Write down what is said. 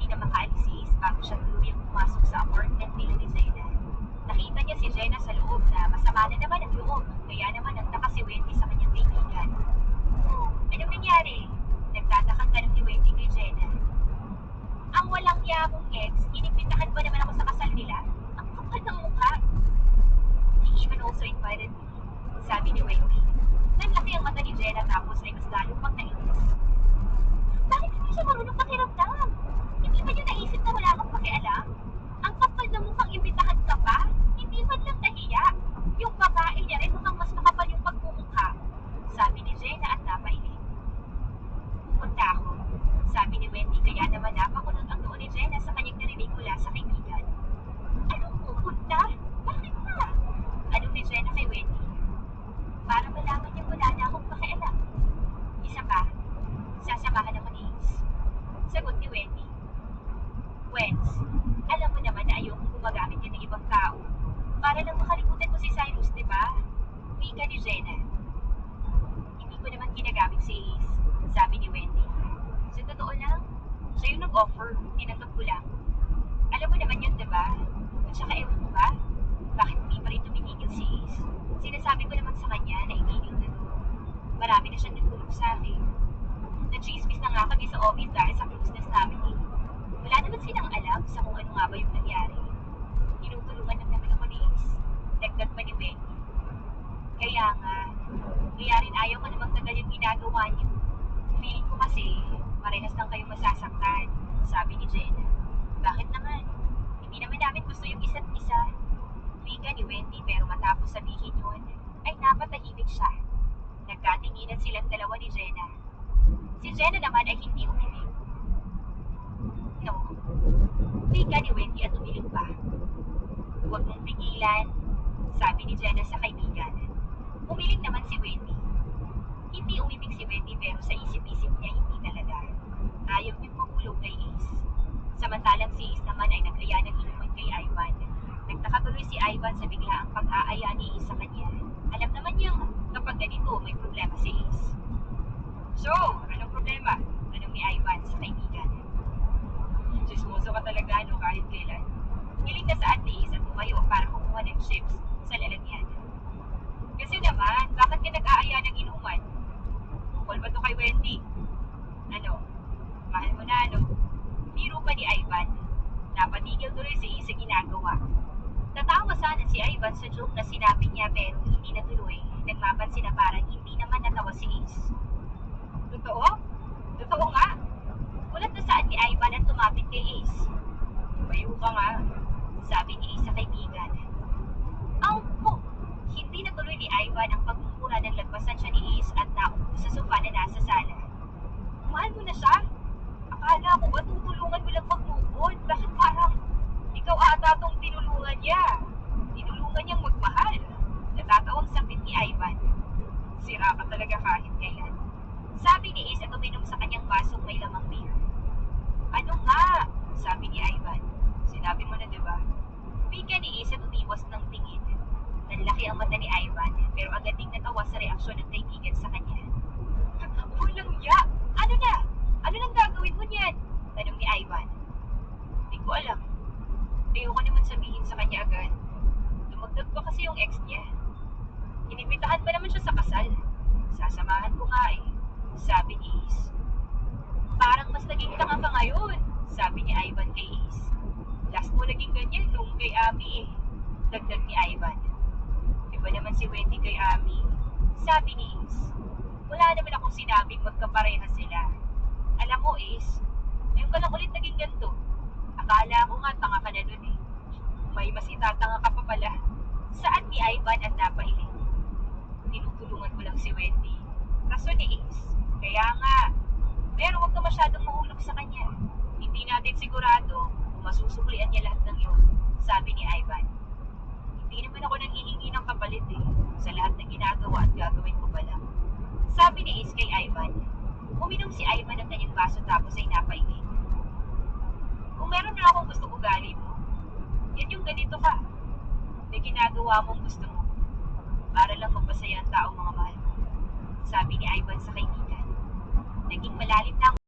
hindi na makaalis si Ace bago siya tuluyang pumasok sa apartment nila ni Zena. Nakita niya si Jenna sa loob na masama na naman ang loob, kaya naman nagtaka si Wendy sa kanyang kaibigan. Oh, anong nangyari? Nagtatakang tanong ni Wendy kay Jenna. Ang walang yamong ex, inimbitahan ba naman ako sa kasal nila? Ang kapal ng mukha. He even also invited me, sabi ni Wendy. Nanlaki ang mata ni Jenna tapos ay mas lalo pang nainis. Bakit hindi siya marunong pakiramdam? Hindi ba niya naisip na wala kang pakialam? Ang kapal na mukhang imbitahan ka pa? Hindi man lang nahiya. Yung babae niya rin mukhang mas makapal yung pagmumukha, sabi ni Jenna at napailing. Pupunta ako, sabi ni Wendy, kaya naman napakulot ang noo ni Jenna sa kanyang narinig mula sa kaibigan. Anong pupunta? Bakit na? Anong ni Jenna kay Wendy? Para malaman niya wala na akong pakialam. Isa pa, sasamahan ako ni Ace. Sagot ni Wendy. Wens, alam mo naman na ayokong gumagamit ka ng ibang tao. Para lang makalimutan mo si Cyrus, di ba? Wika ni Jenna. Hindi ko naman ginagamit si Ace, sabi ni Wendy. Sa totoo lang, siya yung nag-offer, tinanggap ko lang. Alam mo naman yun, di ba? At saka ewan mo ba? Bakit hindi pa rin tumigil si Ace? Sinasabi ko naman sa kanya na itigil na to. Marami na siyang nagtulog sa akin. Na-chismis na nga kami sa office dahil sa closeness namin eh. Wala naman silang alam sa kung ano nga ba yung nangyari. Tinutulungan lang naman ako ni Ace. Dagdag pa ni Wendy. Kaya nga, kaya rin ayaw ko namang tagal yung ginagawa niyo. Feeling ko kasi, parehas lang kayong masasaktan, sabi ni Jenna. Bakit naman? Hindi naman namin gusto yung isa't isa. Wika ni Wendy pero matapos sabihin yun, ay napatahimik siya. Nagkatinginan silang dalawa ni Jenna. Si Jenna naman ay hindi umiling. No. Wika ni Wendy at umiling pa. Huwag mong pigilan, sabi ni Jenna sa kaibigan. Umiling naman si Wendy. Hindi umibig si Wendy pero sa isip-isip niya hindi talaga. Ayaw niyang mahulog kay Ace. Samantalang si Ace naman ay nag-aya ng inuman kay Ivan. Nagtaka tuloy si Ivan sa biglaang pag-aaya ni Ace sa kanya. Alam naman niyang kapag ganito may problema si Ace. So, anong problema? Anong ni Ivan sa kaibigan? Chismoso ka talaga no kahit kailan. Hiling na saan ni Ace at tumayo para kumuha ng chips sa lalagyan. Kasi naman, bakit ka nag-aaya ng inuman? Tungkol ba to kay Wendy? Ano? Mahal mo na, ano? Biro pa ni Ivan. Napatigil tuloy si Ace sa ginagawa. Tatawa sana si Ivan sa joke na sinabi niya pero hindi natuloy. Nagmapansin na parang hindi naman natawa si Ace. Totoo? Totoo nga? Ulat na saan ni Ivan at tumapit kay Ace. Bayo ka nga, sabi ni Ace sa kaibigan. Hindi natuloy ni Ivan ang pagmumura ng lagpasan siya ni Ace at naupo sa sofa na nasa sala. Mahal mo na siya? Akala ko ba tutulungan mo lang mag-move on? Bakit parang ikaw ata tong tinulungan niya? Tinulungan niyang magmahal. Natatawang sampit ni Ivan. Sira ka talaga kahit kailan. Sabi ni Ace at uminom sa kanyang basong may lamang beer. Ano nga? Sabi ni Ivan. Sinabi mo na diba? Wika ni Ace at umiwas ng tingin. Nanlaki ang mata ni Ivan, pero agad ding natawa sa reaksyon ng kaibigan sa kanya. Walang ya! Ano na? Ano nang gagawin mo niyan? Tanong ni Ivan. Hindi ko alam. Ayoko naman sabihin sa kanya agad. Dumagdag pa kasi yung ex niya. Inimbitahan pa naman siya sa kasal. Sasamahan ko nga eh, sabi ni Ace. Parang mas naging tanga ka ngayon, sabi ni Ivan kay Ace. Last mo naging ganyan nung kay Abby eh, dagdag ni Ivan. Iba naman si Wendy kay Abby, sabi ni Ace. Wala naman akong sinabing magkapareha sila. Alam mo Ace, ngayon ka lang ulit naging ganito. Akala ko nga tanga ka na dun eh. May mas itatanga ka pa pala. Saan ni Ivan at napailing? Tinutulungan ko lang si Wendy. Rason ni Ace. Kaya nga, pero huwag ka masyadong mahulog sa kanya. Hindi natin sigurado kung masusuklian niya lahat ng yun, sabi ni Ivan. Hindi naman ako nanghihingi ng kapalit eh, sa lahat ng ginagawa at gagawin ko pa lang. Sabi ni Ace kay Ivan. Uminom si Ivan ng kanyang baso tapos ay napailing. Kung meron na akong gusto ugali mo, yan yung ganito ka. May ginagawa mong gusto mo. Para lang magpasaya ang taong mga mahal mo. Sabi ni Ivan sa kaibigan. Naging malalim na